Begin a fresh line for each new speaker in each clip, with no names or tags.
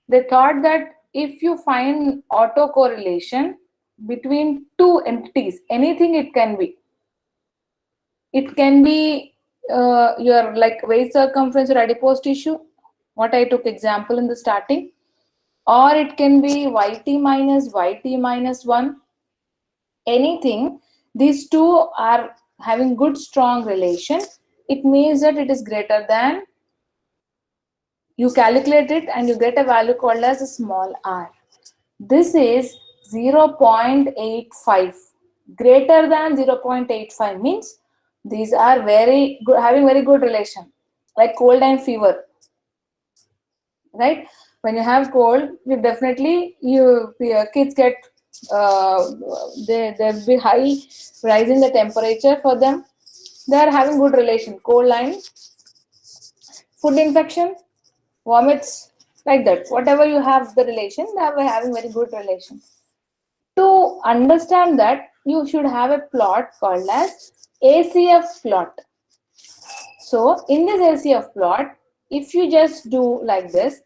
They thought that if you find autocorrelation between two entities, anything it can be. It can be your like waist circumference or adipose tissue, what I took example in the starting, or it can be yt minus 1. Anything, these two are having good strong relation, it means that it is greater than, you calculate it and you get a value called as a small r. This is 0.85. Greater than 0.85 means these are very good, having very good relation, like cold and fever, right? When you have cold, you definitely, your kids get they'll be high, rising the temperature for them. They are having good relation. Cold and food infection, vomits, like that. Whatever you have the relation, they are having very good relation. To understand that, you should have a plot called as ACF plot. So in this ACF plot, if you just do like this,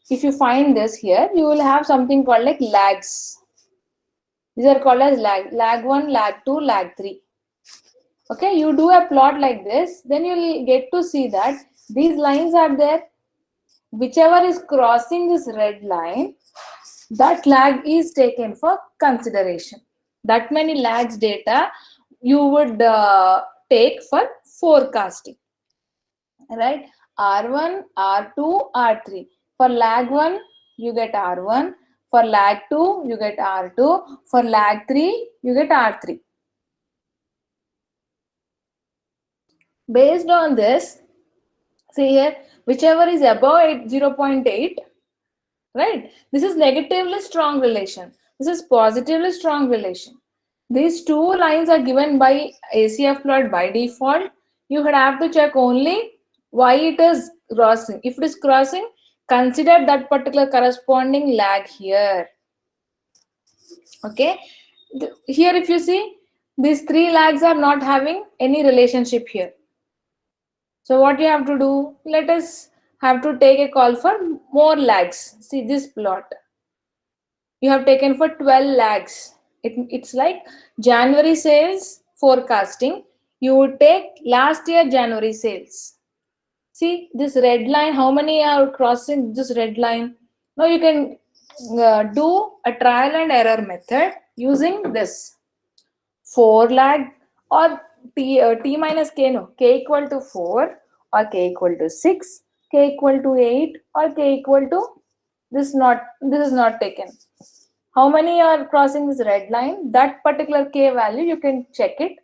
if you find this here, you will have something called like lags. These are called as lag 1, lag 2, lag 3. Okay, you do a plot like this, then you will get to see that these lines are there. Whichever is crossing this red line, that lag is taken for consideration. That many lags data you would take for forecasting, right? R1, R2, R3. For lag 1, you get R1. For lag 2, you get R2. For lag 3, you get R3. Based on this, see here, whichever is above 0.8, right? This is negatively strong relation. This is positively strong relation. These two lines are given by ACF plot by default. You would have to check only why it is crossing. If it is crossing, consider that particular corresponding lag here. Okay. Here if you see, these three lags are not having any relationship here. So what you have to do, let us have to take a call for more lags. See this plot. You have taken for 12 lags. It's like January sales forecasting. You would take last year January sales. See this red line, how many are crossing this red line? Now you can do a trial and error method using this 4 lag or t minus k, no, k equal to 4 or k equal to 6, k equal to 8 or k equal to this is not taken. How many are crossing this red line? That particular k value, you can check it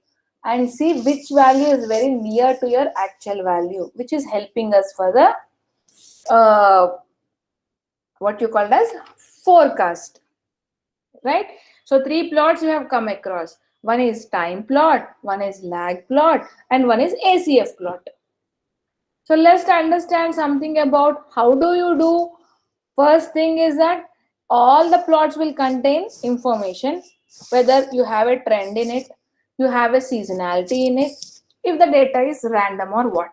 and see which value is very near to your actual value, which is helping us for the what you called as forecast, right? So 3 plots you have come across. One is time plot, one is lag plot, and one is ACF plot. So let's understand something about how do you do. First thing is that all the plots will contain information, whether you have a trend in it, you have a seasonality in it, if the data is random or what.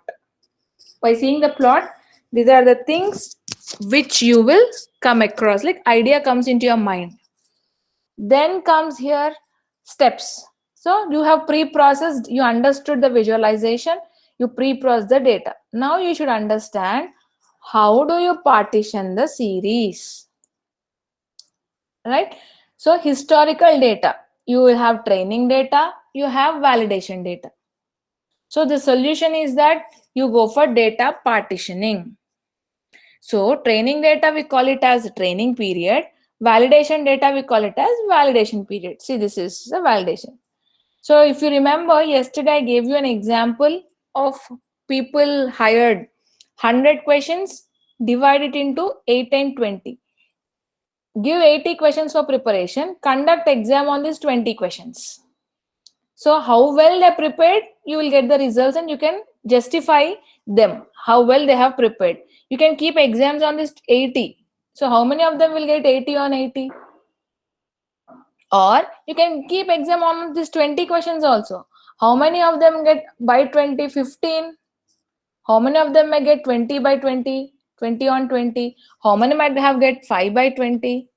By seeing the plot, these are the things which you will come across, like idea comes into your mind. Then comes here steps. So you have pre-processed, you understood the visualization, you pre-process the data. Now you should understand how do you partition the series, right? So historical data, you will have training data, you have validation data. So the solution is that you go for data partitioning. So training data, we call it as training period. Validation data, we call it as validation period. See, this is the validation. So if you remember, yesterday I gave you an example of people hired 100 questions, divide it into 8 and 20. Give 80 questions for preparation, conduct exam on these 20 questions. So how well they prepared, you will get the results and you can justify them, how well they have prepared. You can keep exams on this 80. So how many of them will get 80 on 80? Or you can keep exam on this 20 questions also. How many of them get by 20, 15? How many of them may get 20 by 20? 20 on 20. How many might have get 5 by 20?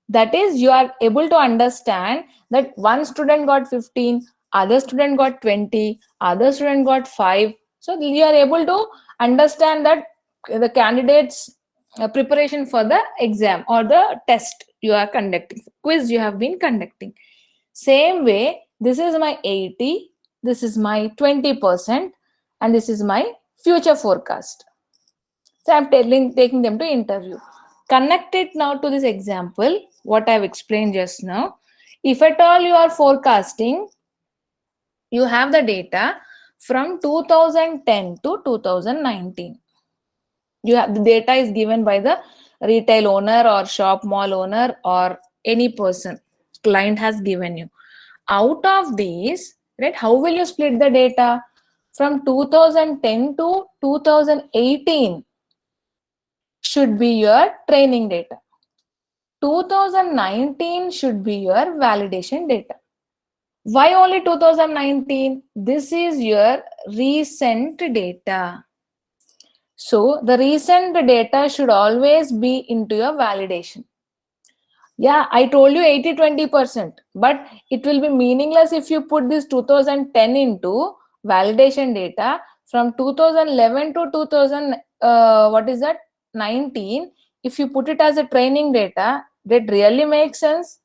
That is, you are able to understand that one student got 15, other student got 20, other student got 5. So you are able to understand that the candidates preparation for the exam or the test you are conducting, quiz you have been conducting. Same way, this is my 80, this is my 20%, and this is my future forecast. So I'm taking them to interview. Connect it now to this example, what I've explained just now. If at all you are forecasting, you have the data from 2010 to 2019. You have the data is given by the retail owner or shop mall owner or any person. Client has given you. Out of these, right, how will you split the data? From 2010 to 2018 should be your training data. 2019 should be your validation data. Why only 2019? This is your recent data. So the recent data should always be into your validation. Yeah, I told you 80-20%, but it will be meaningless if you put this 2010 into validation data from 2011 to 2000, what is that, 19. If you put it as a training data, that really makes sense.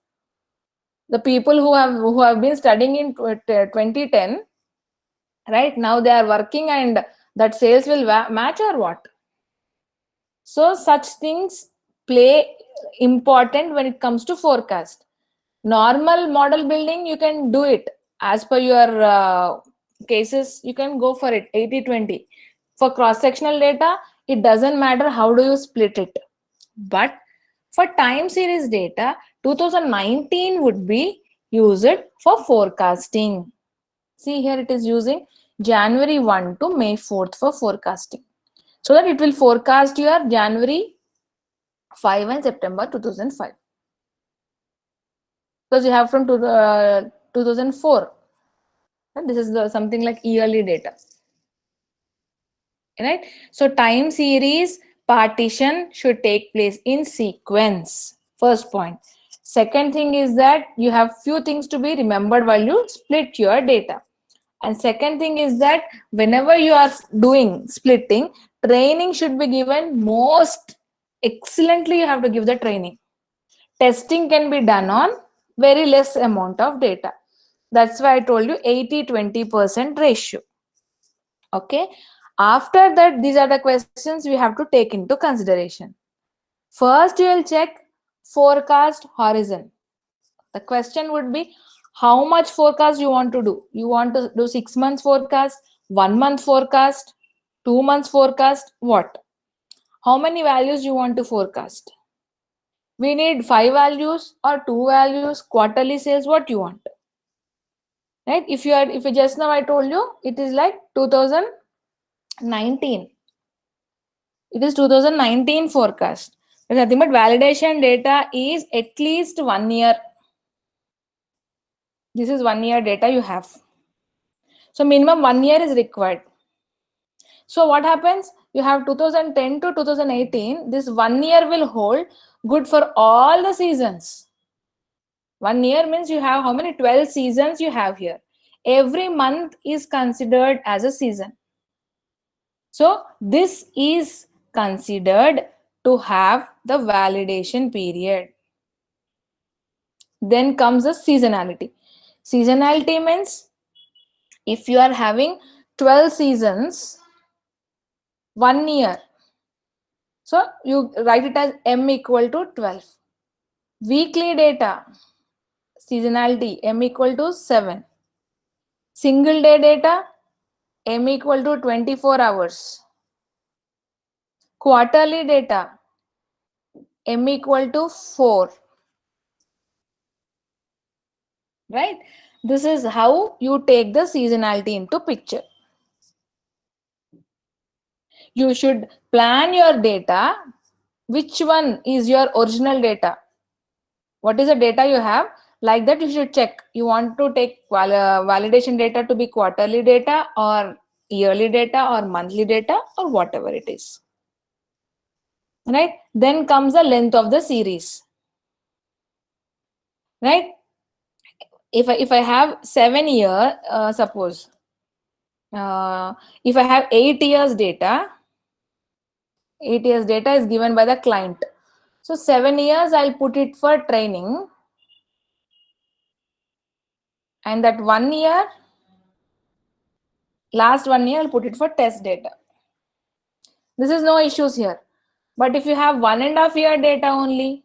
The people who have been studying in 2010, right now they are working, and that sales will match or what? So such things play important when it comes to forecast. Normal model building, you can do it as per your cases. You can go for it 80-20. For cross sectional data, it doesn't matter how do you split it. But for time series data, 2019 would be used for forecasting. See here, it is using January 1 to May 4th for forecasting. So that it will forecast your January 5 and September 2005. Because you have from 2004. And this is something like yearly data. Right? So time series partition should take place in sequence. First point. Second thing is that you have few things to be remembered while you split your data. And second thing is that whenever you are doing splitting, training should be given most excellently. You have to give the training. Testing can be done on very less amount of data. That's why I told you 80-20% ratio. Okay. After that, these are the questions we have to take into consideration. First, you will check forecast horizon. The question would be, how much forecast you want to do? You want to do 6 months forecast, 1 month forecast, 2 months forecast, what? How many values you want to forecast? We need 5 values or 2 values, quarterly sales, what you want? Right? If you just now I told you, it is like 2019. It is 2019 forecast. There's nothing but validation data is at least 1 year. This is 1 year data you have. So minimum 1 year is required. So what happens? You have 2010 to 2018. This 1 year will hold good for all the seasons. 1 year means you have how many? 12 seasons you have here. Every month is considered as a season. So this is considered to have the validation period. Then comes the seasonality. Seasonality means if you are having 12 seasons, 1 year. So you write it as M equal to 12. Weekly data, seasonality, M equal to 7. Single day data, M equal to 24 hours. Quarterly data, M equal to 4. Right? This is how you take the seasonality into picture. You should plan your data. Which one is your original data? What is the data you have? Like that you should check. You want to take validation data to be quarterly data or yearly data or monthly data or whatever it is. right? Then comes the length of the series, right? If I have 7 year, suppose if I have 8 years data, 8 years data is given by the client. So 7 years I'll put it for training, and that 1 year, last 1 year I'll put it for test data. This is no issues here. But if you have 1.5 year data only,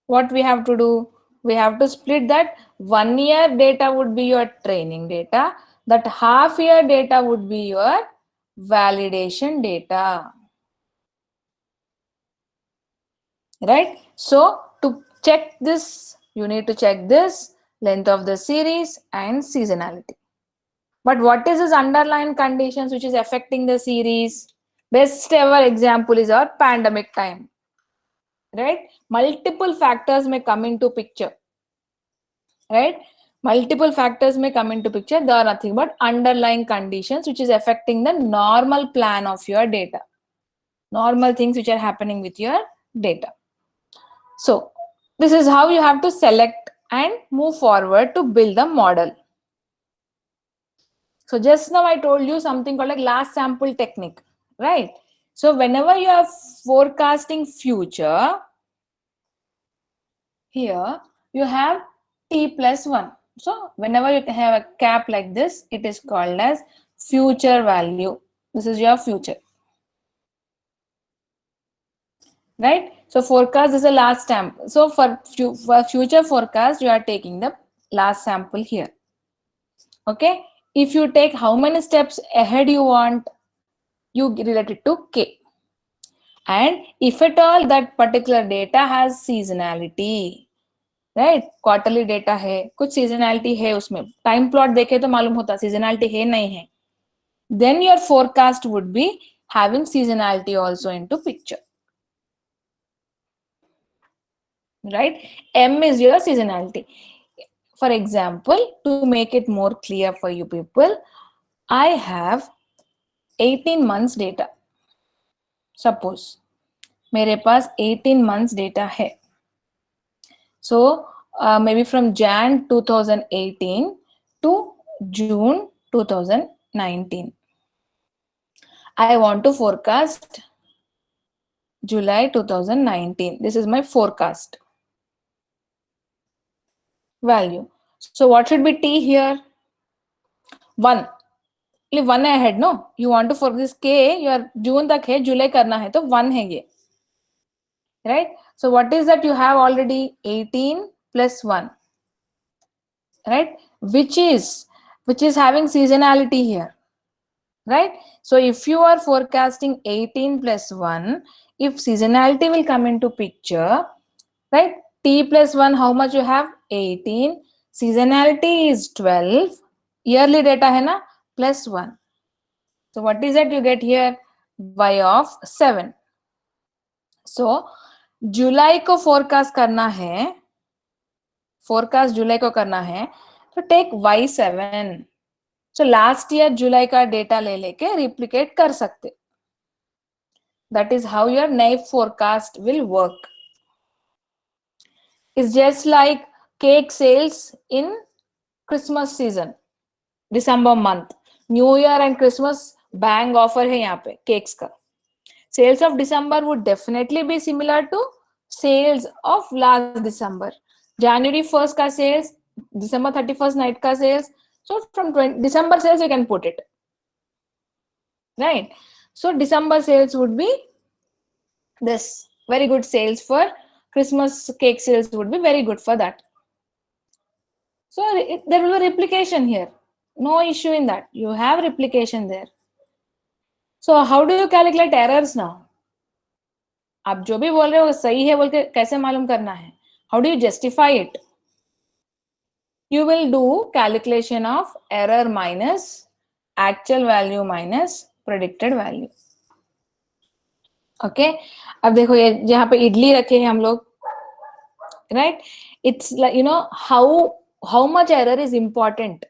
what we have to do? We have to split that. 1 year data would be your training data. That half year data would be your validation data. Right? So to check this, you need to check this length of the series and seasonality. But what is this underlying conditions which is affecting the series? Best ever example is our pandemic time. Right? Multiple factors may come into picture. Right? Multiple factors may come into picture. They are nothing but underlying conditions which is affecting the normal plan of your data. Normal things which are happening with your data. So this is how you have to select and move forward to build the model. So just now I told you something called like last sample technique, right? So whenever you are forecasting future, here you have t plus 1. So whenever you have a cap like this, it is called as future value. This is your future. Right? So forecast is the last sample. So for future forecast, you are taking the last sample here. Okay? If you take how many steps ahead you want, you relate it to K. And if at all that particular data has seasonality, right? Quarterly data है, कुछ seasonality है उसमें. Time plot देखे तो मालूम होता seasonality है नहीं है. Then your forecast would be having seasonality also into picture. Right? M is your seasonality. For example, to make it more clear for you people, I have 18 months data. Suppose मेरे पास 18 months data है. So maybe from Jan 2018 to June 2019. I want to forecast July 2019. This is my forecast value. So what should be T here? 1. Only 1 ahead, no? You want to for this K, your June तक है, July करना है, तो 1 है ये. Right? So what is that you have already? 18 plus 1. Right? Which is having seasonality here. Right? So if you are forecasting 18 plus 1, if seasonality will come into picture, right? T plus 1, how much you have? 18. Seasonality is 12. Yearly data hai na? Plus 1. So what is that you get here? Y of 7. So जुलाई को forecast करना है, forecast जुलाई को करना है, तो take Y7. So last year जुलाई का data ले लेके replicate कर सकते. That is how your naive forecast will work. It's just like cake sales in Christmas season, December month. New Year and Christmas bang offer है यहाँ पे cakes का. Sales of December would definitely be similar to sales of last December. January 1st का sales, December 31st night का sales. So from December sales you can put it. Right? So December sales would be this. Very good sales for Christmas cake sales would be very good for that. So there will be replication here. No issue in that. You have replication there. So how do you calculate errors now? आप जो भी बोल रहे हो सही है बोल के कैसे मालूम करना है? How do you justify it? You will do calculation of error minus actual value minus predicted value. Okay? अब देखो ये जहाँ पे इडली रखे हैं हम लोग, right? It's like, you know, how much error is important?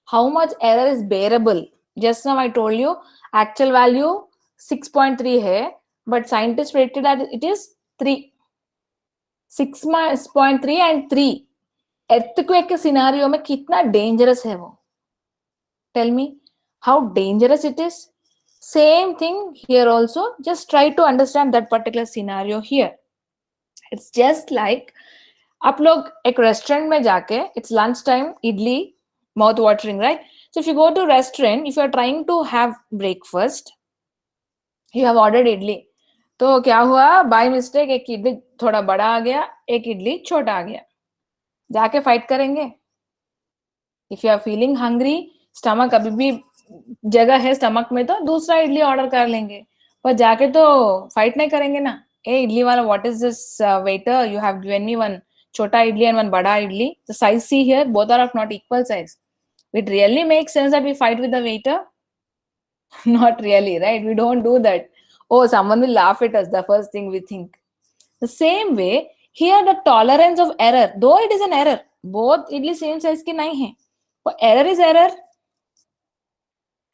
How much error is bearable? Just now I told you actual value 6.3 है, but scientists predicted that it is 3. 6.3 and 3 earthquake के सिनारियो में कितना dangerous है वो? Tell me how dangerous it is. Same thing here also. Just try to understand that particular scenario here. It's just like आप लोग एक restaurant में जाके, it's lunch time, idli, mouth watering, right? So if you go to restaurant, if you are trying to have breakfast, you have ordered idli. तो क्या हुआ, by mistake एक इडली थोड़ा बड़ा आ गया, एक इडली छोटा आ गया, जाके फाइट करेंगे? If you are feeling hungry, stomach अभी भी जगह है स्टमक में, तो दूसरा इडली ऑर्डर कर लेंगे, पर जाके तो फाइट नहीं करेंगे ना. ए इडली वाला, what is this waiter, you have given me one छोटा idli and one bada idli. The size, see here, both are of not equal size. It really makes sense that we fight with the waiter? Not really, right? We don't do that. Oh, someone will laugh at us, the first thing we think. The same way here, the tolerance of error, though it is an error, both idli same size ke nahi hai, but error is error,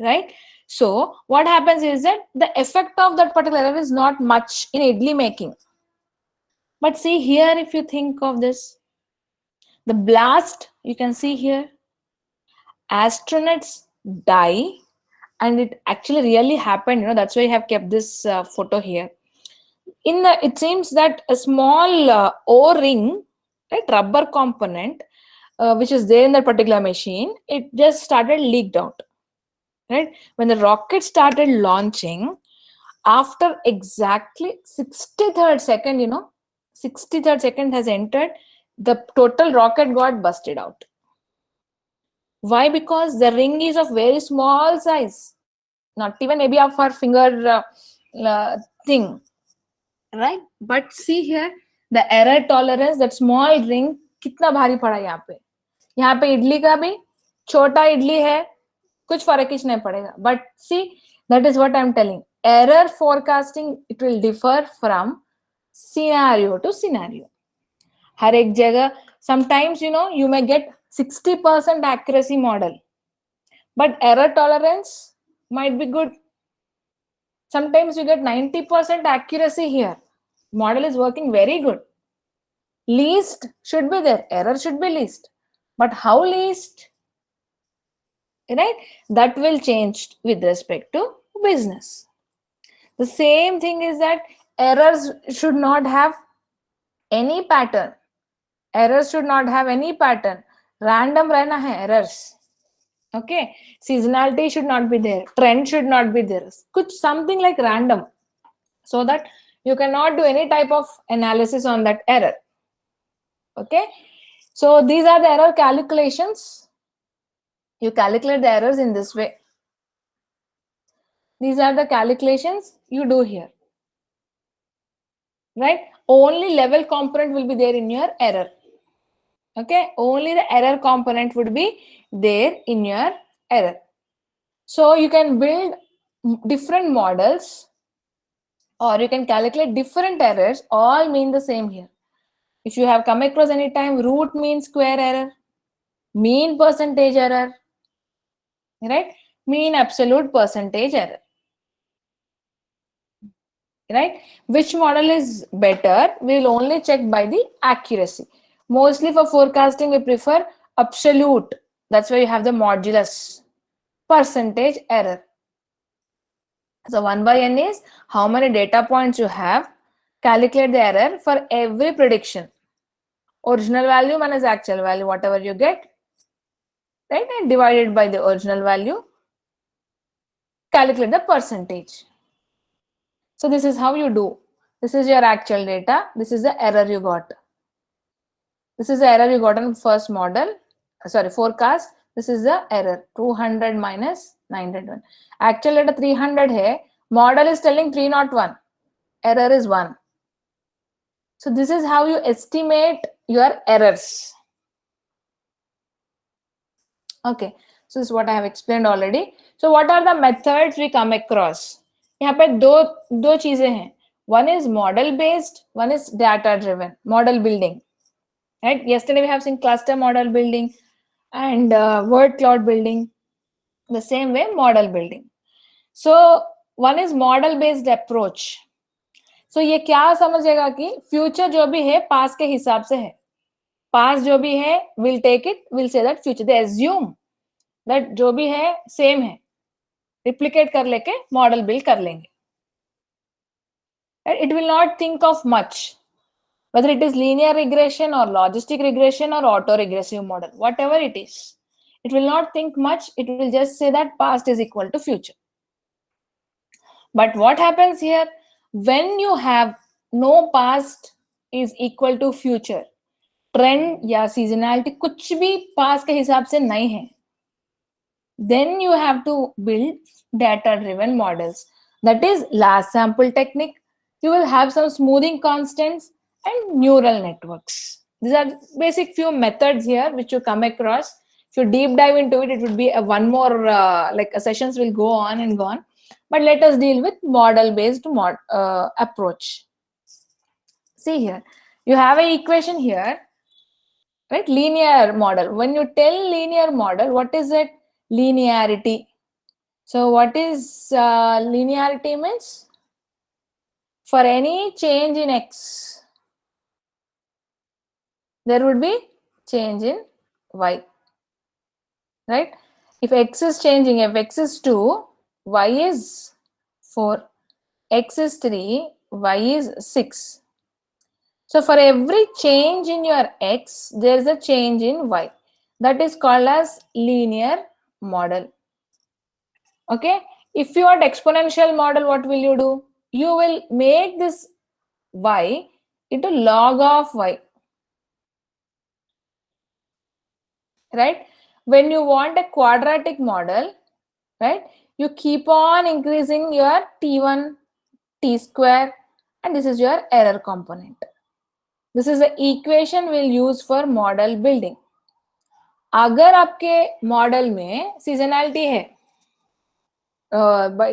right? So what happens is that the effect of that particular error is not much in idli making. But see here, if you think of this, the blast, you can see here, astronauts die, and it actually really happened, that's why I have kept this photo here. It seems that a small o-ring, right, rubber component, which is there in that particular machine, it just started leaked out, right? When the rocket started launching, after exactly 63rd second, 63rd second has entered, the total rocket got busted out. Why? Because the ring is of very small size, not even maybe of our finger thing, right? But see here, the error tolerance, that small ring कितना भारी पड़ा यहाँ पे इडली का भी छोटा इडली है, कुछ फर्क ही नहीं पड़ेगा. But see, that is what I'm telling. Error forecasting, it will differ from scenario to scenario. हर एक जगह, sometimes you may get 60% accuracy model, but error tolerance might be good. Sometimes you get 90% accuracy here, model is working very good. Least should be there, error should be least, but how least, right? That will change with respect to business. The same thing is that errors should not have any pattern. Errors should not have any pattern. Random रहना है errors. Okay, seasonality should not be there, trend should not be there, कुछ something like random, so that you cannot do any type of analysis on that error. Okay, so these are the error calculations. You calculate the errors in this way. These are the calculations you do here, right? Only level component will be there in your error. Okay, only the error component would be there in your error. So you can build different models, or you can calculate different errors, all mean the same here. If you have come across any time root mean square error, mean percentage error, right? Mean absolute percentage error, right? Which model is better? We will only check by the accuracy. Mostly for forecasting, we prefer absolute. That's why you have the modulus, percentage error. So 1 by n is how many data points you have, calculate the error for every prediction. Original value minus actual value, whatever you get, right? And divided by the original value, calculate the percentage. So this is how you do. This is your actual data. This is the error you got. This is the error you got in first model, forecast. This is the error, 200 minus 901. Actual data 300 hai, model is telling 301, error is 1. So this is how you estimate your errors. Okay, so this is what I have explained already. So what are the methods we come across? यहाँ पे दो चीजें हैं. One is model based, one is data driven, model building. Right? Yesterday we have seen cluster model building and word cloud building. The same way, model building. So one is model based approach. So ये क्या समझेगा कि future जो भी है पास के हिसाब से है. पास जो भी है will take it, will say that future, they assume that जो भी है सेम है, रिप्लिकेट कर लेके मॉडल बिल्ड कर लेंगे. It will not think of much whether it is linear regression or logistic regression or autoregressive model, whatever it is. It will not think much. It will just say that past is equal to future. But what happens here? When you have no past is equal to future, trend या seasonality कुछ भी past के हिसाब से नहीं है, then you have to build data driven models. That is last sample technique. You will have some smoothing constants and neural networks. These are basic few methods here which you come across. If you deep dive into it, it would be a one more sessions will go on and go on. But let us deal with model based approach. See here, you have an equation here, right? Linear model. When you tell linear model, what is it? Linearity. So what is linearity means? For any change in x, there would be change in y, right? If x is changing, if x is 2, y is 4, x is 3, y is 6. So for every change in your x, there is a change in y. That is called as linear model. Okay, if you want exponential model, what will you do? You will make this y into log of y, right? When you want a quadratic model, right, you keep on increasing your t1, t square, and this is your error component. This is the equation we'll use for model building. अगर आपके model में seasonality है,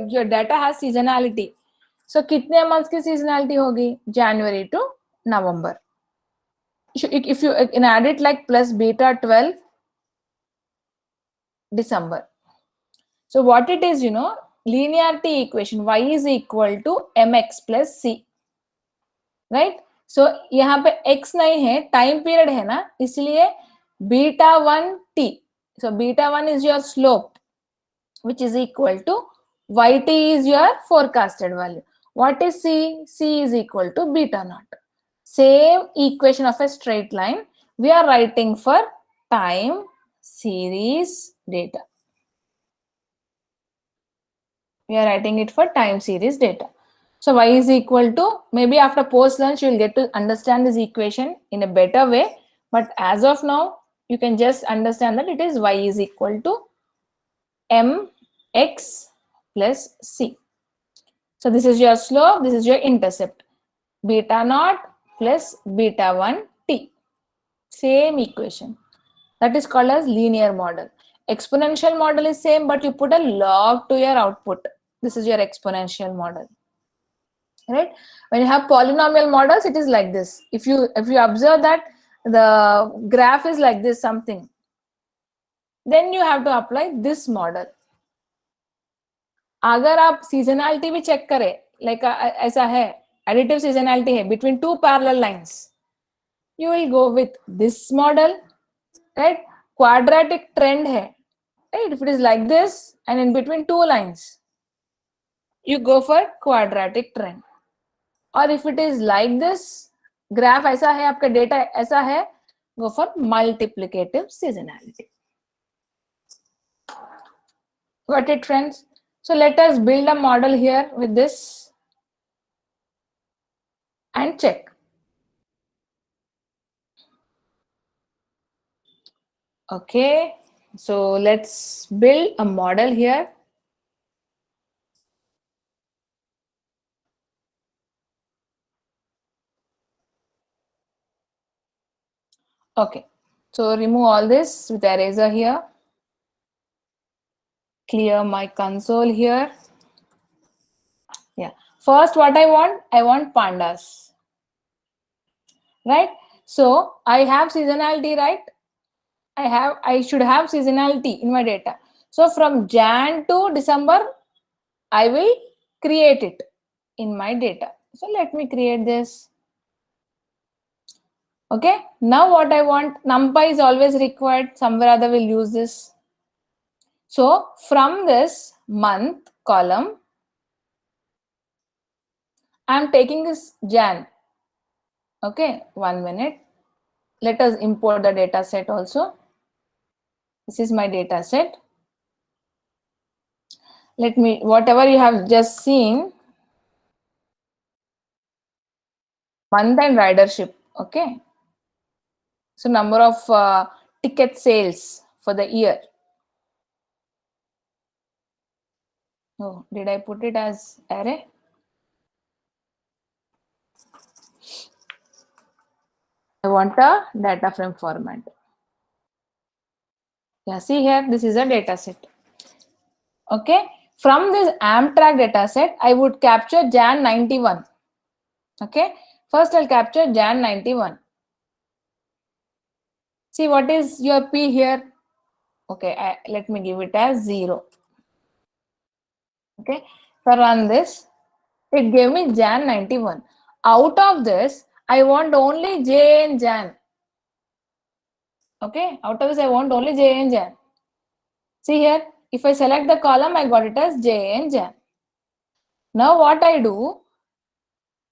your data has seasonality, so कितने months की seasonality होगी? January to November. If you can add it like plus beta 12 December. So what it is, linearity equation, y is equal to mx plus c, right? So यहाँ पे x नहीं है, time period है ना, इसलिए beta 1 t. So beta 1 is your slope, which is equal to yt is your forecasted value. What is c? C is equal to beta naught. Same equation of a straight line we are writing for time series data. We are writing it for time series data. So y is equal to, maybe after post lunch you will get to understand this equation in a better way, but as of now you can just understand that it is y is equal to mx plus c. So this is your slope, this is your intercept, beta naught plus beta 1 t. Same equation. That is called as linear model. Exponential model is same, but you put a log to your output. This is your exponential model, right? When you have polynomial models, it is like this. If you observe that the graph is like this something, then you have to apply this model. अगर आप seasonality भी check करें, like ऐसा है, additive seasonality है between two parallel lines, you will go with this model, right? Quadratic trend है, right? If it is like this and in between two lines, you go for quadratic trend. और if it is like this, graph ऐसा है, आपका data ऐसा है, go for multiplicative seasonality. Got it, friends? So let us build a model here with this and check. Okay, so let's build a model here. Okay, so remove all this with eraser here. Clear my console here. Yeah, first what I want pandas, right? So I have seasonality, right? I should have seasonality in my data. So from Jan to December, I will create it in my data. So let me create this. Okay, now what I want, numpy is always required, somewhere other will use this. So from this month column, I am taking this Jan. Okay, 1 minute. Let us import the data set also. This is my data set. Let me, whatever you have just seen, month and ridership. Okay. So number of ticket sales for the year. Oh, did I put it as array? I want a data frame format. Yeah, see here, this is a data set. Okay, from this Amtrak data set, I would capture Jan 91. Okay, first I'll capture Jan 91. See what is your P here? Okay, let me give it as 0. Okay, so run this. It gave me Jan 91. Out of this, I want only J and Jan. Okay, out of this, I want only J and Jan. See here, if I select the column, I got it as J and Jan. Now what I do,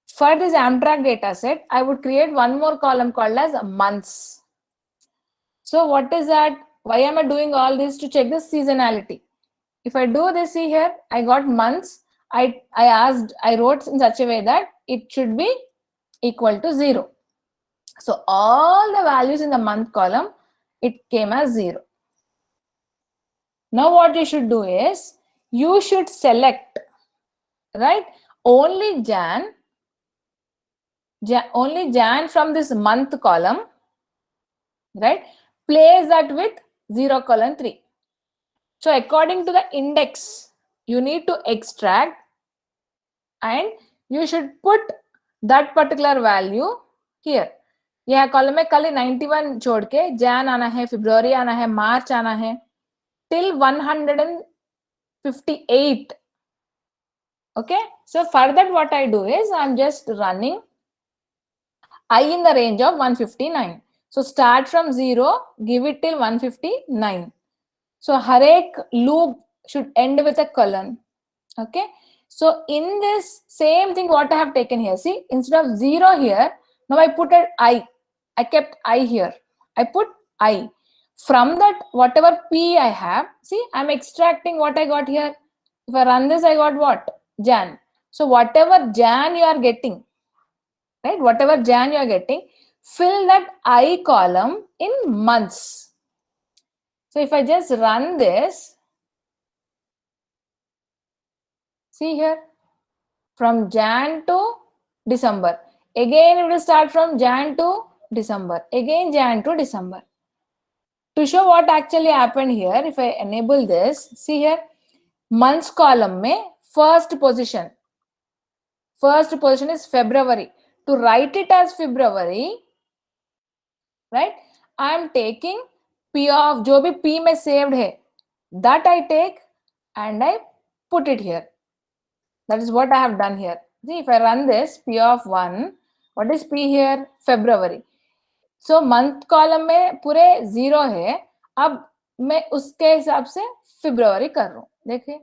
for this Amtrak data set, I would create one more column called as months. So what is that? Why am I doing all this? To check the seasonality. If I do this, see here, I got months. I wrote in such a way that it should be equal to 0. So all the values in the month column, it came as 0. Now what you should do is, you should select, right, only Jan from this month column, right, place that with 0:3. So according to the index, you need to extract and you should put that particular value here. यह column में खाली 91 छोड़ के जैन आना है, फरवरी आना है, मार्च आना है, till 158. Okay, so for that what I do is I'm just running I in the range of 159. So start from 0, give it till 159. So har ek loop should end with a colon. Okay, so in this same thing what I have taken here, see, instead of 0 here, now I put an I kept I here. I put I. From that, whatever P I have, see, I'm extracting what I got here. If I run this, I got what? Jan. So whatever Jan you are getting, right? Whatever Jan you are getting, fill that I column in months. So if I just run this, see here, from Jan to December. Again, it will start from Jan to December. Again, Jan to December. To show what actually happened here, if I enable this, see here, months column mein first position is February. To write it as February, right, I am taking P of जो भी P में saved है, that I take and I put it here. That is what I have done here. See, if I run this P of 1, what is P here? February. So month column में पूरे 0 है. अब मैं उसके हिसाब से February कर रहा हूँ. देखिए,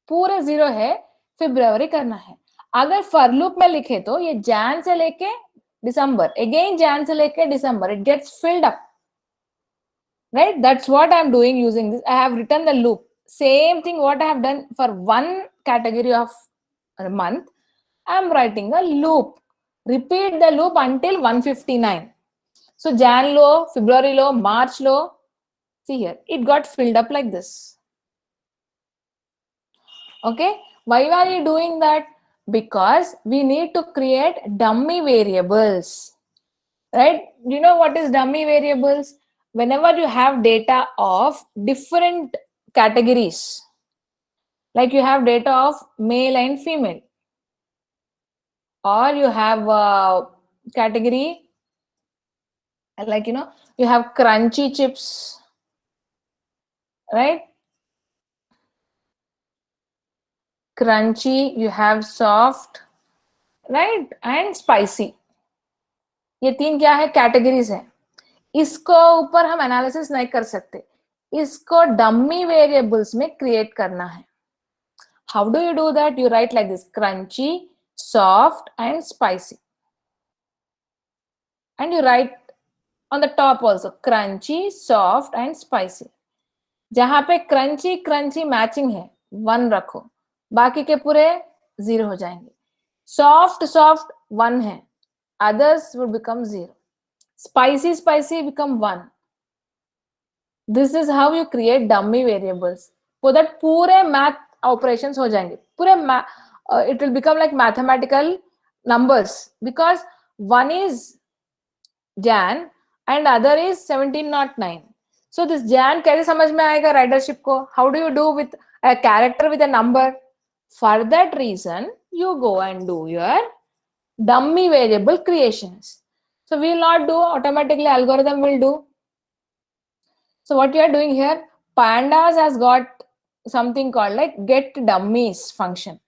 पूरे 0 है, February करना है. अगर फॉर लूप में लिखे तो ये Jan से लेके December, again Jan से लेके December, it gets filled up. Right? That's what I'm doing using this. I have written the loop. Same thing what I have done for one category of a month. I'm writing a loop. Repeat the loop until 159. So Jan low, February low, March low. See here, it got filled up like this. Okay, why are you doing that? Because we need to create dummy variables. Right? You know what is dummy variables? Whenever you have data of different categories, like you have data of male and female, or you have a category like, you have crunchy chips, right? crunchy, you have soft, right, and spicy. ये तीन क्या है, categories है. इसको ऊपर हम analysis नहीं कर सकते, इसको डमी वेरिएबल्स में क्रिएट करना है. How do you do that? You right like this, crunchy, soft and spicy, and you right on the top also crunchy, soft and spicy. जहां पे क्रंची क्रंची मैचिंग है 1 रखो, बाकी के पूरे 0 हो जाएंगे. सॉफ्ट सॉफ्ट 1 है, others would become 0. Spicy spicy become 1. This is how you create dummy variables. So that पूरे math operations हो जाएंगे, पूरे it will become like mathematical numbers, because one is Jan and other is 1709. So this Jan कैसे समझ में आएगा ridership को? How do you do with a character with a number? For that reason, you go and do your dummy variable creations. So we will not do automatically, algorithm will do. So what you are doing here, pandas has got something called like get dummies function.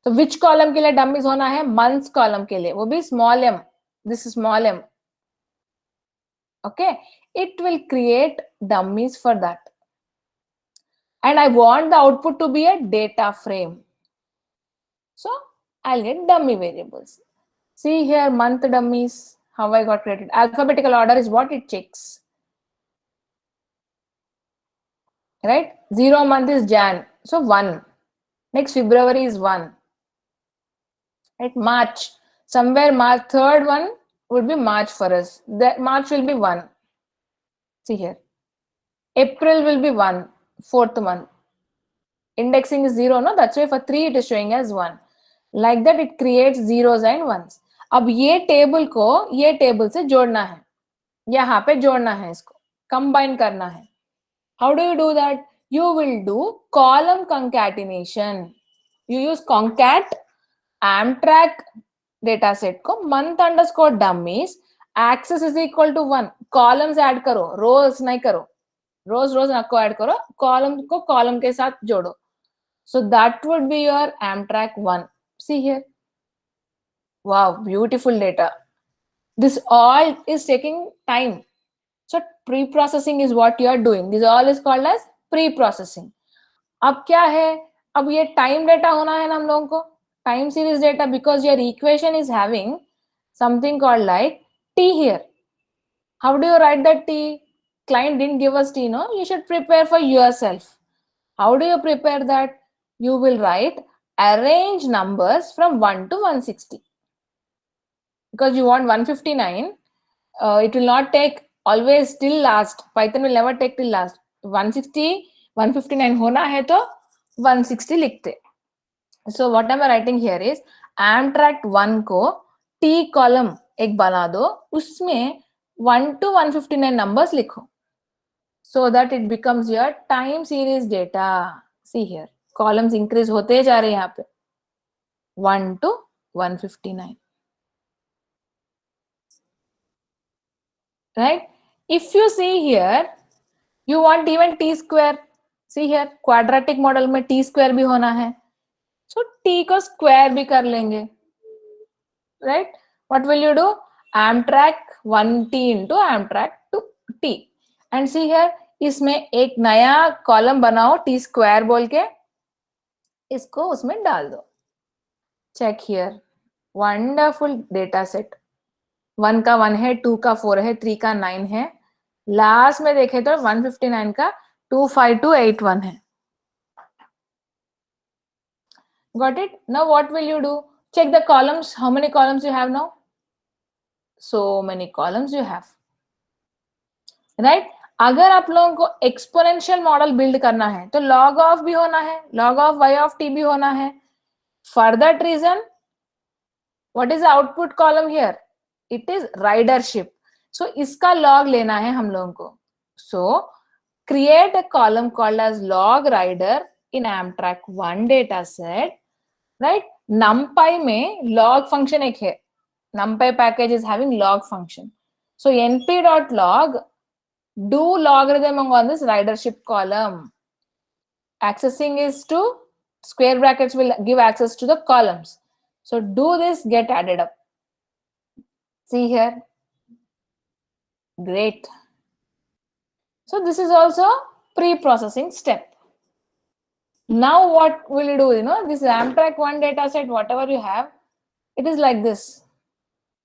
So which column के लिए dummies होना है? months column के लिए, वो भी small m, this is small m. Okay, it will create dummies for that. And I want the output to be a data frame. So I'll get dummy variables. See here, month dummies, how I got created. Alphabetical order is what it checks. Right? 0 month is Jan, so 1. Next February is 1. Right? March, somewhere March, third one would be March for us. That March will be 1. See here. April will be 1, 4th month. Indexing is 0, no? That's why for 3 it is showing as 1. Like that it creates zeros and ones. अब ये table को ये table से जोड़ना है, यहाँ पे जोड़ना है, इसको कंबाइन करना है. How do you do that? You will do column concatenation. You use concat Amtrak dataset को month underscore dummies axis is equal to 1. columns add करो, rows नहीं करो, rows आपको add करो, column को column के साथ जोड़ो. So that would be your Amtrak 1. See here. Wow, beautiful data. This all is taking time. So pre-processing is what you are doing. This all is called as pre-processing. अब क्या है, अब ये time data होना है ना हम लोगों को, time series data, because your equation is having something called like t here. How do you write that t? Client didn't give us t, no? You should prepare for yourself. How do you prepare that? You will write arrange numbers from 1 to 160. Because you want 159, it will not take always till last. Python will never take till last. 160, 159 होना है तो 160 लिखते. So what am I writing here is Amtrak 1 को T column एक बना दो, उसमें 1 to 159 numbers लिखो, so that it becomes your time series data. See here, columns increase होते जा रहे हैं यहाँ पे 1 to 159. Right? If you see here, you want even t square. See here, quadratic model में t square भी होना है, so t को square भी कर लेंगे. Right? What will you do? Amtrak 1t into Amtrak 2t. And see here, इसमें एक नया कॉलम बनाओ t square बोल के, इसको उसमें डाल दो. Check here, wonderful data set. 1 का 1 है, 2 का 4 है, 3 का 9 है, लास्ट में देखे तो 159 का 25281 है. Got it? Now what will you do? Check the columns. How many columns you have now? So many columns you have. Right? अगर आप लोगों को एक्सपोनेंशियल मॉडल बिल्ड करना है तो log ऑफ भी होना है, log of y of t भी होना है. For that reason, what is the output column here? It is ridership. So इसका log लेना है हम लोगों को. So create a column called as log rider in Amtrak 1 data set. Right? NumPy में log function एक है. NumPy package is having log function. So np.log, do logarithm on this ridership column. Accessing is to square brackets will give access to the columns. So do this, get added up. See here. Great. So this is also pre-processing step. Now what will you do? This Amtrak 1 data set, whatever you have, it is like this.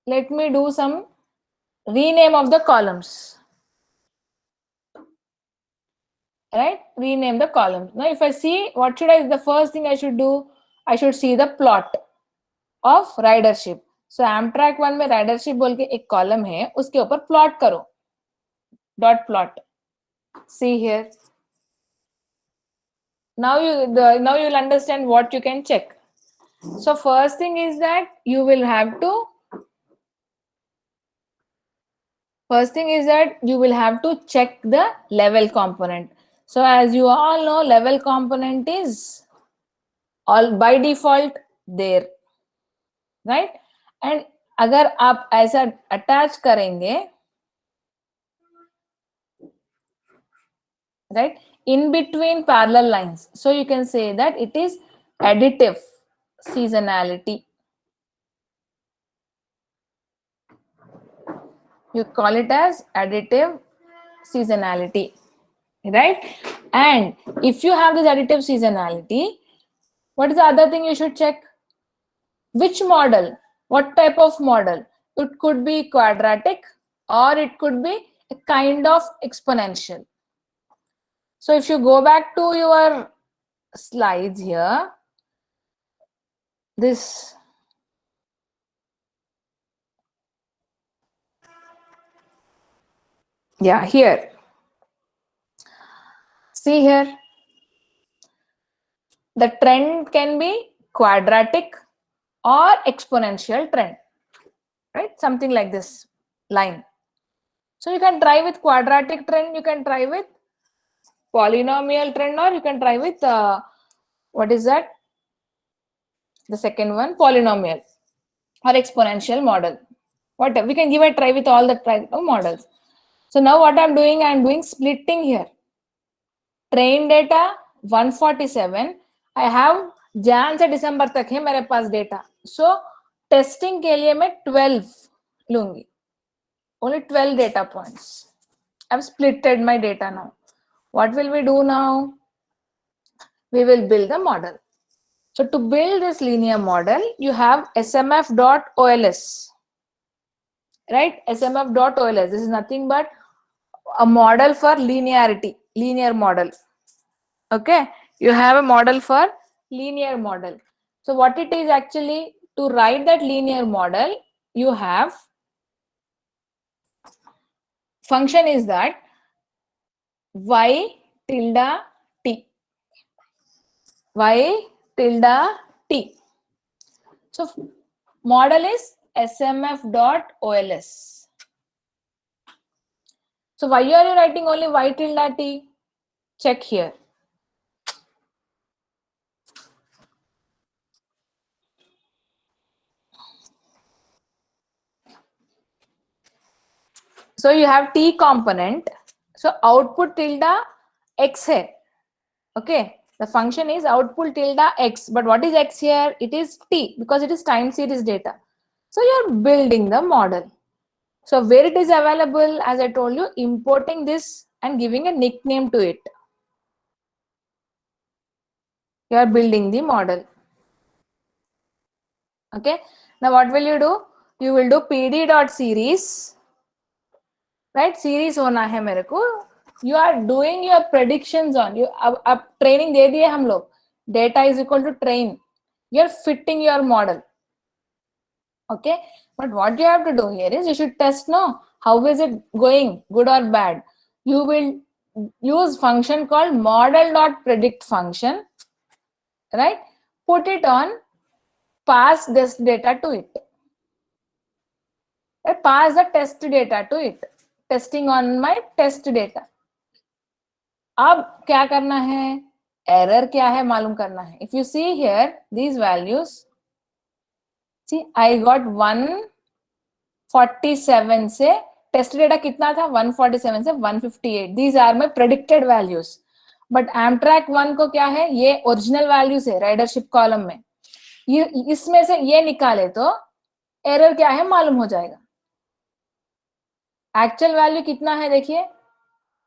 Let me do some rename of the columns. Right? Rename the columns. Now if I see, what should I, the first thing I should do, I should see the plot of ridership. So Amtrak 1 में ridership बोल के एक column है, उसके ऊपर plot करो. Dot plot. See here. Now you'll understand what you can check. So first thing is that you will have to check the level component. So as you all know, level component is all by default there, right? And अगर आप ऐसा attach करेंगे, right, in between parallel lines, so you can say that it is additive seasonality. You call it as additive seasonality, right? And if you have this additive seasonality, what is the other thing you should check? Which model? What type of model? It could be quadratic or it could be a kind of exponential. So if you go back to your slides here, this here. See here. The trend can be quadratic or exponential trend, right? Something like this line. So you can try with quadratic trend, you can try with polynomial trend, or you can try with what is that? The second one, polynomial or exponential model. Whatever, we can give a try with all the type of models. So now what I'm doing splitting here. Train data 147. I have Jan से December तक है मेरे पास data. So testing के लिए मैं 12 लूंगी. Only 12 data points. I've splitted my data now. What will we do now? We will build the model. So to build this linear model, you have smf.ols. Right? smf.ols. This is nothing but a model for linearity, linear model. Okay? You have a model for linear model. So what it is actually, to write that linear model, you have function is that y tilde t. Y tilde t. So model is smf.ols. So why are you writing only y tilde t? Check here. So you have t component. So output tilde x hai. Okay. The function is output tilde x. But what is x here? It is t because it is time series data. So you're building the model. So where it is available, as I told you, importing this and giving a nickname to it. You are building the model. Okay. Now what will you do? You will do pd.series. Right? Series होना है मेरे को. You are doing your predictions on. You अब training दे दिए हम लोग. Data is equal to train. You are fitting your model. Okay. But what you have to do here is you should test now. How is it going? Good or bad? You will use function called model.predict function. Right? Put it on. Pass this data to it. Pass the test data to it. Testing on my test data. अब क्या करना है? Error क्या है मालूम करना है. If you see here these values, see I got 147 से test data कितना था? 147 से 158. These are my predicted values. But Amtrak 1 को क्या है, ये ओरिजिनल वैल्यूज है राइडरशिप कॉलम में, ये इसमें से ये निकाले तो एरर क्या है मालूम हो जाएगा. एक्चुअल वैल्यू कितना है देखिए,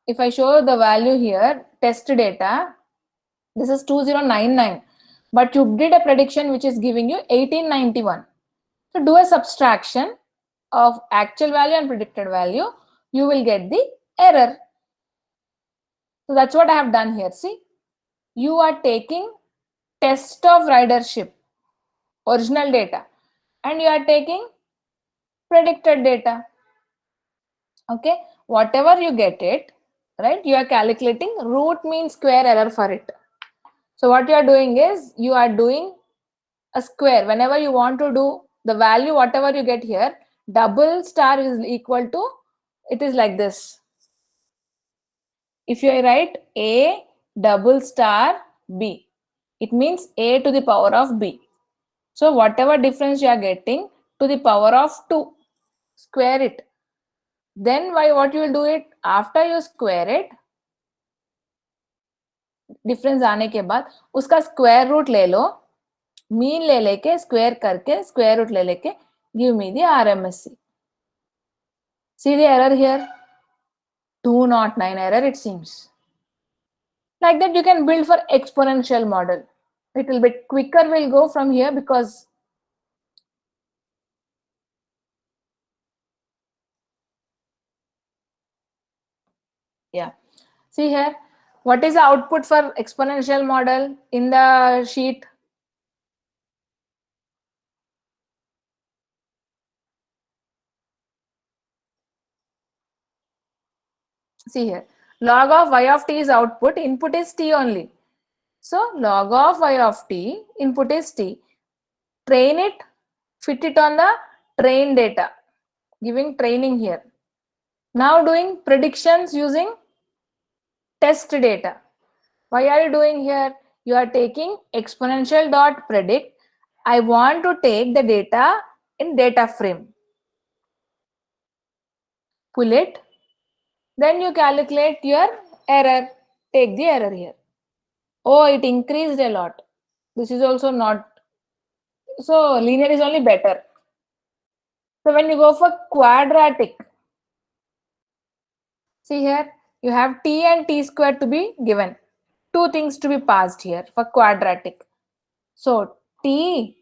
if I show the value here, test data, this is 2099, but you did a prediction which is giving you 1891. So do a subtraction of actual value and predicted value, you will get the error. So that's what I have done here. See, you are taking test of ridership, original data, and you are taking predicted data. Okay, whatever you get it, right, you are calculating root mean square error for it. So what you are doing is, you are doing a square. Whenever you want to do the value, whatever you get here, double star is equal to, it is like this. If you write a double star b, it means a to the power of b. So whatever difference you are getting, to the power of 2, square it. Then what you will do it, after you square it, difference आने के बाद उसका square root ले लो, mean ले लेके square करके square root ले लेके, give me the RMSE. See the error here, 209 error it seems. Like that you can build for exponential model. Little bit quicker will go from here, because yeah, see here, what is the output for exponential model in the sheet? See here, log of y of t is output, input is t only. So log of y of t, input is t. Train it, fit it on the train data, giving training here. Now doing predictions using test data. Why are you doing here? You are taking exponential dot predict. I want to take the data in data frame. Pull it. Then you calculate your error. Take the error here. Oh, it increased a lot. This is also not. So linear is only better. So when you go for quadratic, see here, you have t and t square to be given. Two things to be passed here for quadratic. So t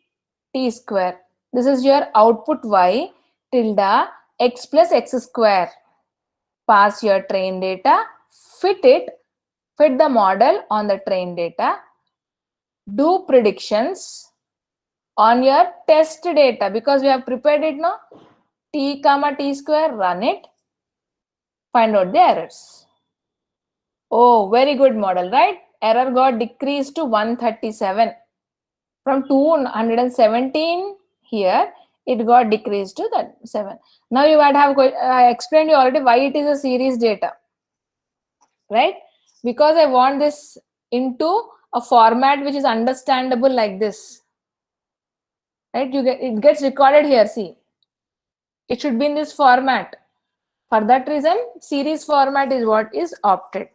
square. This is your output y tilde x plus x square. Pass your train data, fit the model on the train data, do predictions on your test data, because we have prepared it now. T comma t square, run it, find out the errors. Oh, very good model, right? Error got decreased to 137. From 217 here, it got decreased to that 7. Now you might have I explained you already why it is a series data, right? Because I want this into a format which is understandable like this, right? It gets recorded here. See, it should be in this format. For that reason, series format is what is opted.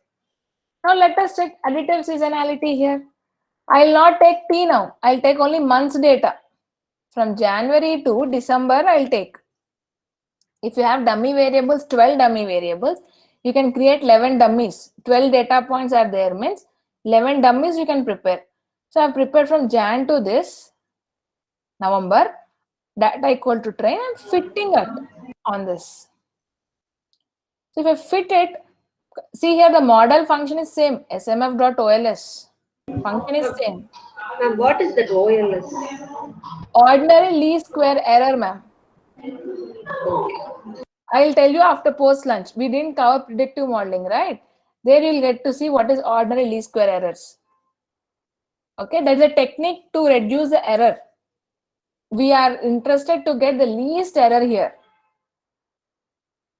Now let us check additive seasonality here. I'll not take T now. I'll take only months data. From January to December, I'll take. If you have dummy variables, 12 dummy variables, you can create 11 dummies. 12 data points are there, means 11 dummies you can prepare. So I've prepared from Jan to this November, data equal to train, and fitting it on this. So if I fit it, see here the model function is same, smf.ols. Function is same.
Ma'am, what is that OLS?
Ordinary least square error, ma'am. I'll tell you after post lunch. We didn't cover predictive modeling, right? There you'll get to see what is ordinary least square errors. Okay, there's a technique to reduce the error. We are interested to get the least error here.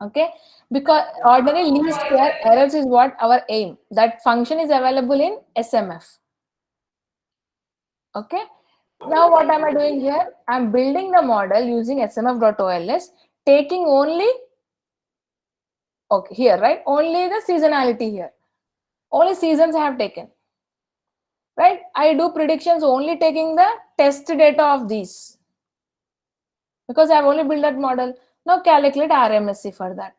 Okay, because ordinary least square errors is what our aim. That function is available in SMF. Okay, now what am I doing here? I'm building the model using smf.ols, taking only, okay, here, right? Only the seasonality here. Only seasons I have taken. Right? I do predictions only taking the test data of these. Because I have only built that model. Now calculate RMSE for that.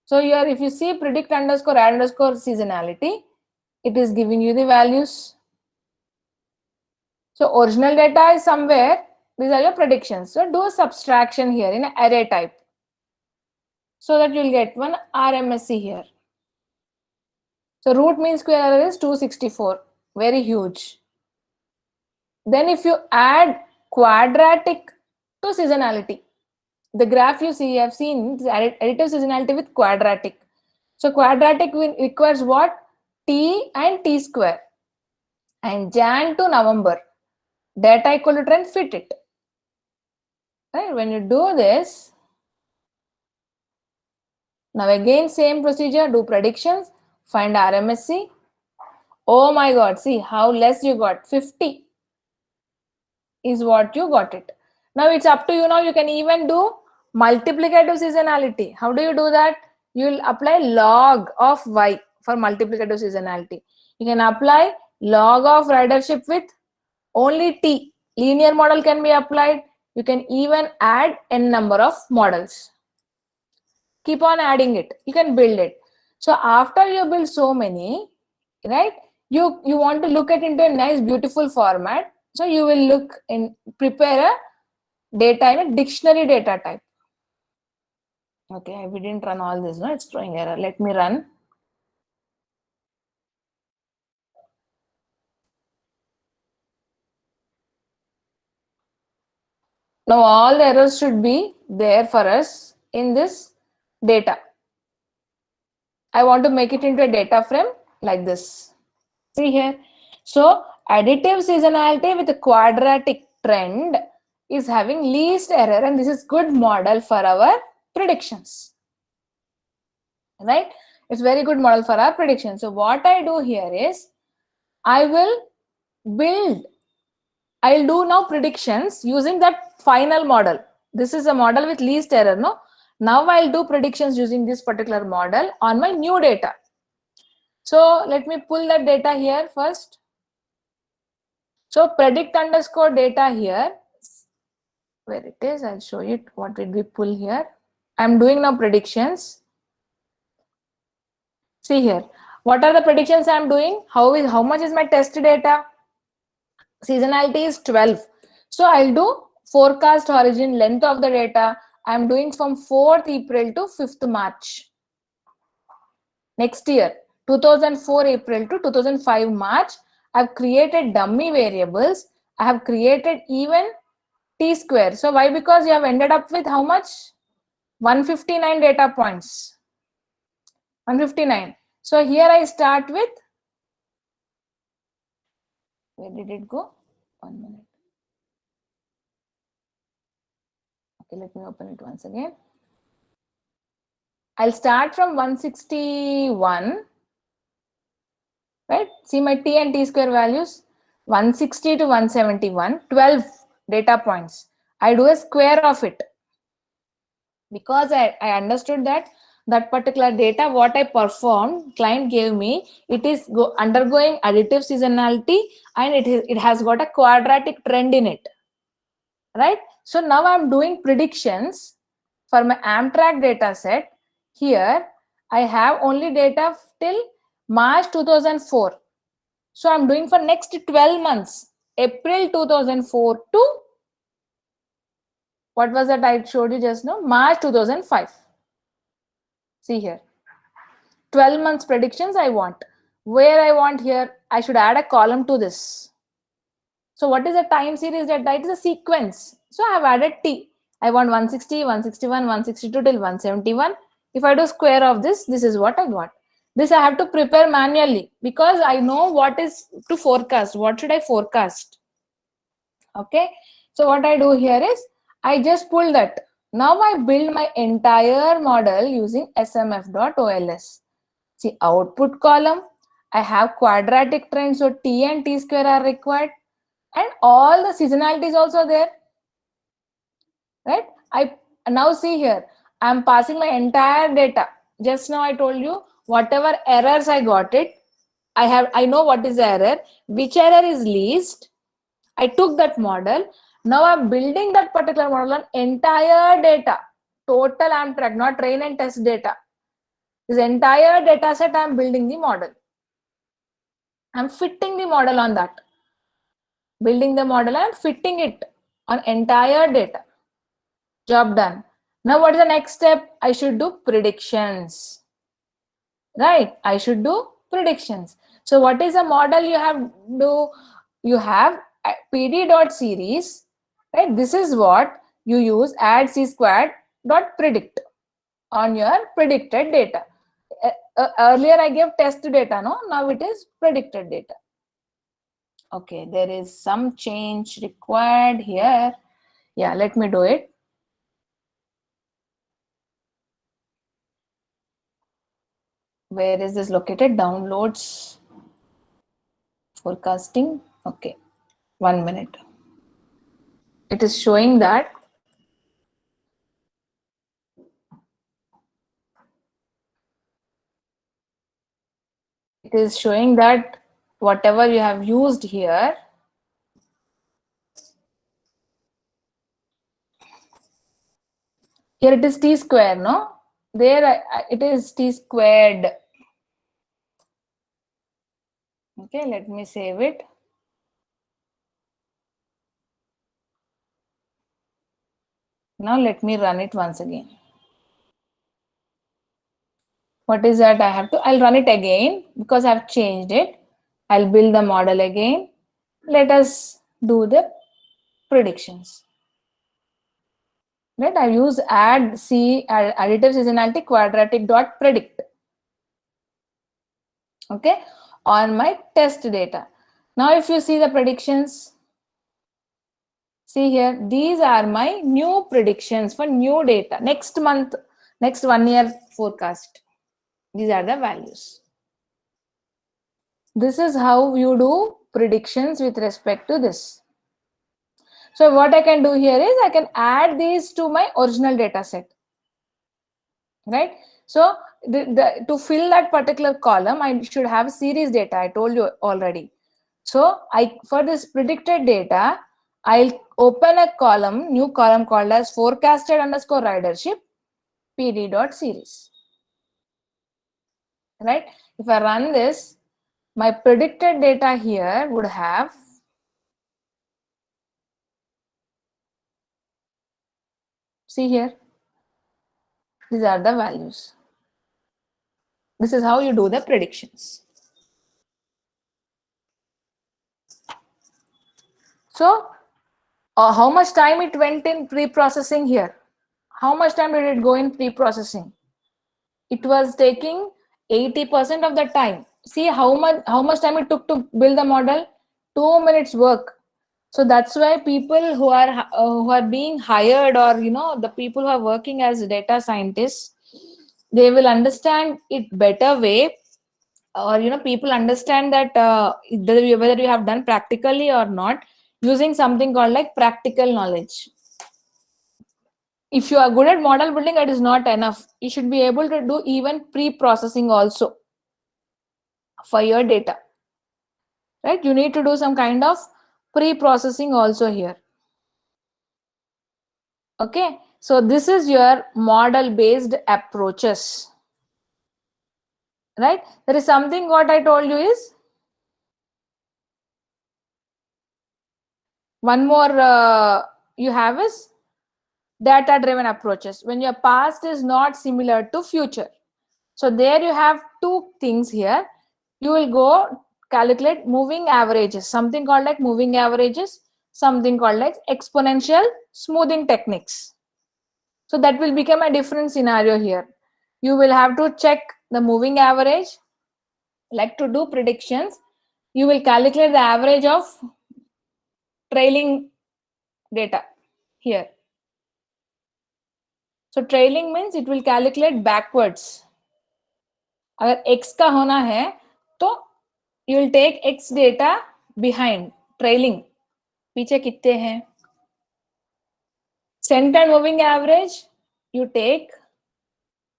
So here if you see predict underscore add underscore seasonality, it is giving you the values. So original data is somewhere, these are your predictions. So do a subtraction here in array type. So that you'll get one RMSE here. So root mean square error is 264, very huge. Then if you add quadratic to seasonality, the graph you see, I've seen is additive seasonality with quadratic. So quadratic requires what? T and T square. And Jan to November, data equal to trend, fit it. Right? When you do this, now again same procedure, do predictions, find RMSE. Oh my god, see how less you got, 50 is what you got it. Now it's up to you. Now you can even do multiplicative seasonality. How do you do that? You'll apply log of y for multiplicative seasonality. You can apply log of ridership with only t. Linear model can be applied. You can even add n number of models. Keep on adding it. You can build it. So after you build so many, right, you want to look at into a nice beautiful format. So you will look in, prepare a data in a dictionary data type. Okay, we didn't run all this, no, it's throwing error. Let me run. Now all the errors should be there for us in this data. I want to make it into a data frame like this. See here. So additive seasonality with a quadratic trend is having least error, and this is good model for our predictions. Right? It's very good model for our prediction. So what I do here is I will build, I'll do now predictions using that final model. This is a model with least error, no? Now I'll do predictions using this particular model on my new data. So let me pull that data here first. So predict underscore data here, where it is, I'll show you what did we pull here. I'm doing now predictions. See here, what are the predictions I'm doing? How much is my test data? Seasonality is 12. So I'll do forecast origin length of the data. I'm doing from 4th April to 5th March. Next year, 2004 April to 2005 March, I've created dummy variables. I have created even T square. So why? Because you have ended up with how much? 159 data points. 159. So here I start with, where did it go? 1 minute. Okay, let me open it once again. I'll start from 161, right? See my T and T square values, 160 to 171, 12 data points. I do a square of it because I understood that that particular data, what I performed, client gave me, it is undergoing additive seasonality and it has got a quadratic trend in it, right? So now I'm doing predictions for my Amtrak data set. Here I have only data till March 2004. So I'm doing for next 12 months, April 2004 to, what was that I showed you just now? March 2005. See here, 12 months predictions I want. Where I want here, I should add a column to this. So what is the time series data? It is a sequence. So I have added T. I want 160, 161, 162 till 171. If I do square of this, this is what I got. This I have to prepare manually because I know what is to forecast. What should I forecast? Okay. So what I do here is I just pull that. Now I build my entire model using smf.ols. See, output column, I have quadratic trend, so T and T square are required, and all the seasonality is also there, right? I now see here, I'm passing my entire data. Just now I told you whatever errors I got it, I know what is the error, which error is least. I took that model. Now I'm building that particular model on entire data, total Amtrak, not train and test data. This entire data set, I'm building the model. I'm fitting the model on that. Building the model, I'm fitting it on entire data. Job done. Now what is the next step? I should do predictions. Right? I should do predictions. So what is a model you have do? You have pd.series, right? This is what you use add c squared dot predict on your predicted data. Earlier I gave test data, no? Now it is predicted data. Okay, there is some change required here. Yeah, let me do it. Where is this located? Downloads, forecasting. Okay, 1 minute. It is showing that whatever you have used here, here it is t square, no? There it is t squared. Okay, let me save it. Now let me run it once again. What is that I have to? I'll run it again because I've changed it. I'll build the model again. Let us do the predictions. Right? I use add C additive seasonality quadratic dot predict. Okay, on my test data. Now if you see the predictions, see here, these are my new predictions for new data. Next month, next 1 year forecast. These are the values. This is how you do predictions with respect to this. So what I can do here is I can add these to my original data set. Right? So to fill that particular column, I should have series data. I told you already. So for this predicted data, I'll open a column, new column called as forecasted underscore ridership pd.series. Right? If I run this, my predicted data here would have see here, these are the values. This is how you do the predictions. So how much time it went in pre-processing here? How much time did it go in pre-processing? It was taking 80% of the time. See how much time it took to build the model? 2 minutes work. So that's why people who are being hired, or the people who are working as data scientists, they will understand it better way, or people understand that whether you have done practically or not, using something called like practical knowledge. If you are good at model building, it is not enough. You should be able to do even pre-processing also for your data, right? You need to do some kind of pre-processing also here. Okay, so this is your model based approaches, right? There is something what I told you is one more you have is data driven approaches when your past is not similar to future. So there you have two things here. You will go calculate moving averages, something called like moving averages, something called like exponential smoothing techniques. So that will become a different scenario here. You will have to check the moving average, like to do predictions. You will calculate the average of trailing data here. So trailing means it will calculate backwards. अगर x का होना है तो you will take x data behind trailing, पीछे कितने हैं. Centered moving average, you take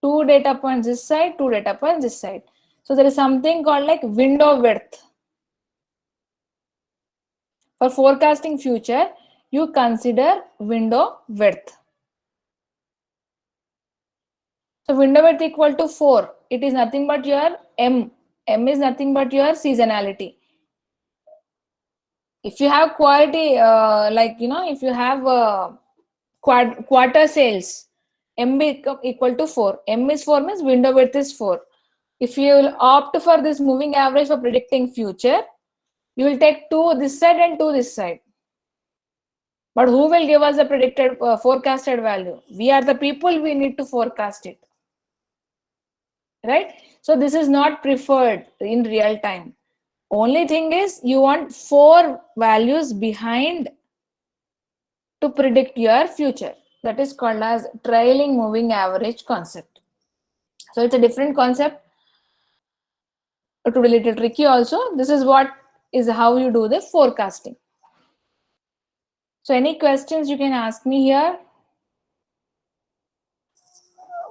2 data points this side, 2 data points this side. So there is something called like window width. For forecasting future, you consider window width. So window width equal to 4. It is nothing but your M. M is nothing but your seasonality. If you have quality, if you have quarter sales, M become equal to 4. M is 4 means window width is 4. If you will opt for this moving average for predicting future, you will take 2 this side and 2 this side. But who will give us the predicted forecasted value? We are the people, we need to forecast it. Right? So this is not preferred in real time. Only thing is you want 4 values behind to predict your future. That is called as trailing moving average concept. So it's a different concept. It will be a little tricky also. This is what is how you do the forecasting. So any questions you can ask me here.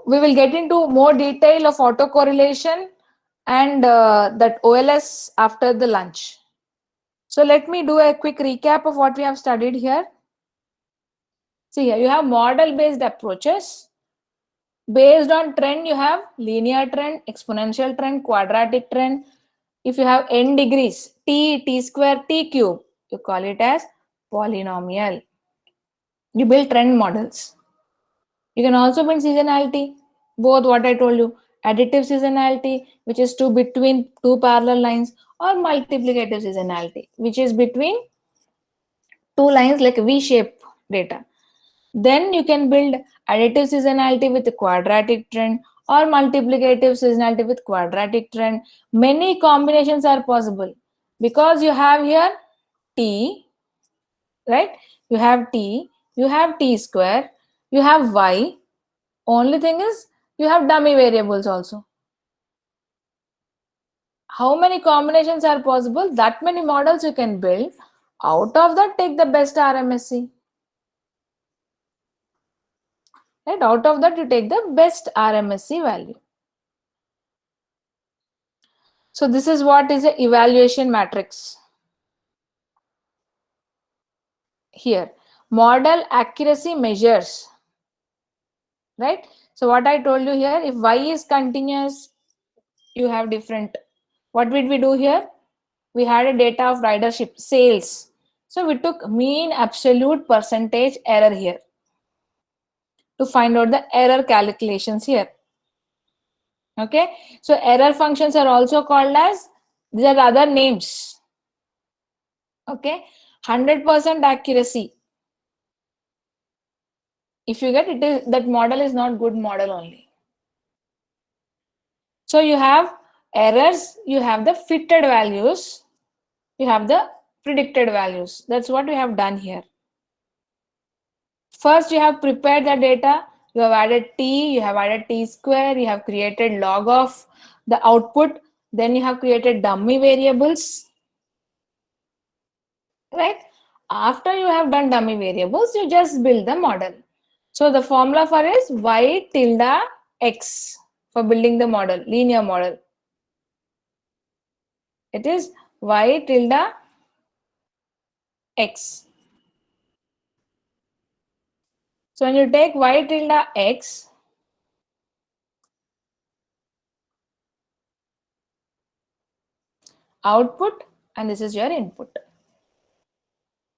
We will get into more detail of autocorrelation and that OLS after the lunch. So let me do a quick recap of what we have studied here. See here, you have model-based approaches. Based on trend, you have linear trend, exponential trend, quadratic trend. If you have n degrees, t, t square, t cube, you call it as polynomial. You build trend models. You can also build seasonality, both what I told you, additive seasonality, which is between two parallel lines, or multiplicative seasonality, which is between two lines like V-shape data. Then you can build additive seasonality with quadratic trend or multiplicative seasonality with quadratic trend. Many combinations are possible because you have here t, right? You have t, you have t square, you have y. Only thing is you have dummy variables also. How many combinations are possible? That many models you can build. Out of that, take the best RMSE. Right? Out of that, you take the best RMSE value. So this is what is a evaluation matrix. Here, model accuracy measures. Right? So what I told you here, if y is continuous, you have different. What did we do here? We had a data of ridership, sales. So we took mean absolute percentage error here to find out the error calculations here. Okay, so error functions are also called as, these are the other names. Okay, 100% accuracy. If you get it, is that model is not good model only. So you have errors, you have the fitted values, you have the predicted values. That's what we have done here. First, you have prepared the data, you have added t, you have added t square, you have created log of the output, then you have created dummy variables, right? After you have done dummy variables, you just build the model. So the formula for is y tilde x for building the model, linear model. It is y tilde x. So when you take y tilde x, output, and this is your input.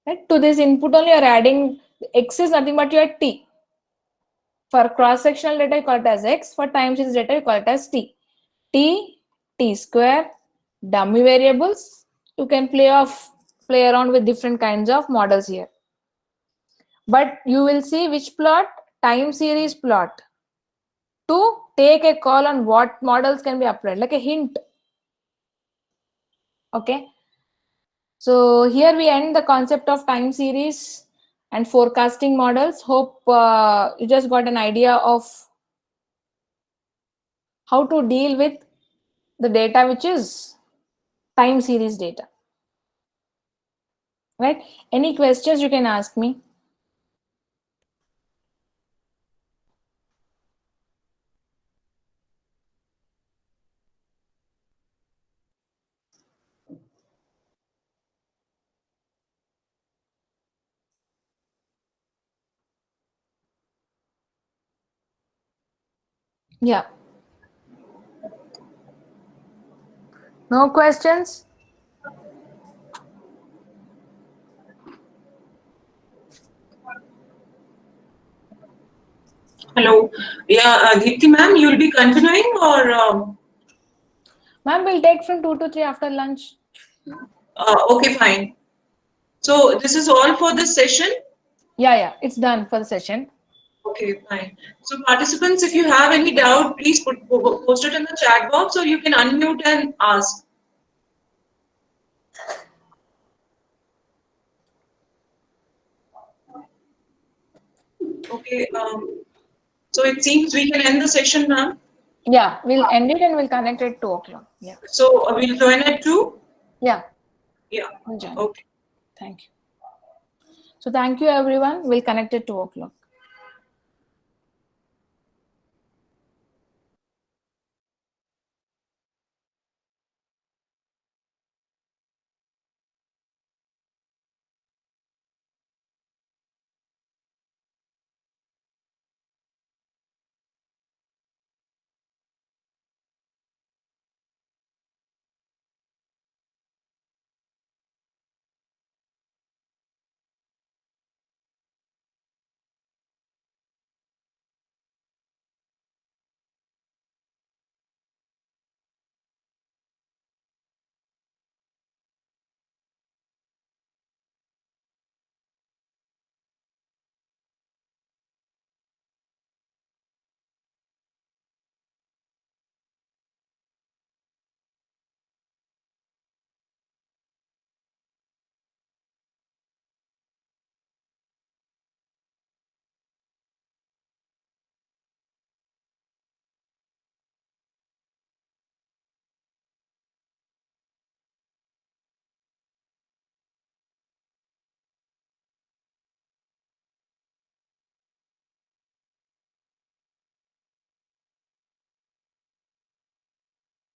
Right? To this input only you are adding, x is nothing but your t. For cross-sectional data you call it as x, for time series data you call it as t. T, t square, dummy variables. You can play around with different kinds of models here. But you will see which plot, time series plot, to take a call on what models can be applied, like a hint. Okay. So here we end the concept of time series and forecasting models. Hope you just got an idea of how to deal with the data which is time series data. Right? Any questions you can ask me? Yeah. No questions?
Hello. Yeah, Deepthi ma'am, you'll be continuing or
Ma'am, we'll take from 2 to 3 after lunch.
okay, fine. So this is all for this session.
Yeah, it's done for the session.
Okay, fine. So participants, if you have any doubt, please post it in the chat box, or you can unmute and ask. Okay. So it seems we can end the session, ma'am.
Yeah, we'll end it and we'll connect at 2 o'clock. Yeah.
So we'll join at 2.
Yeah,
Yeah.
we'll join it.
Okay.
Thank you. So thank you everyone. We'll connect at 2 o'clock.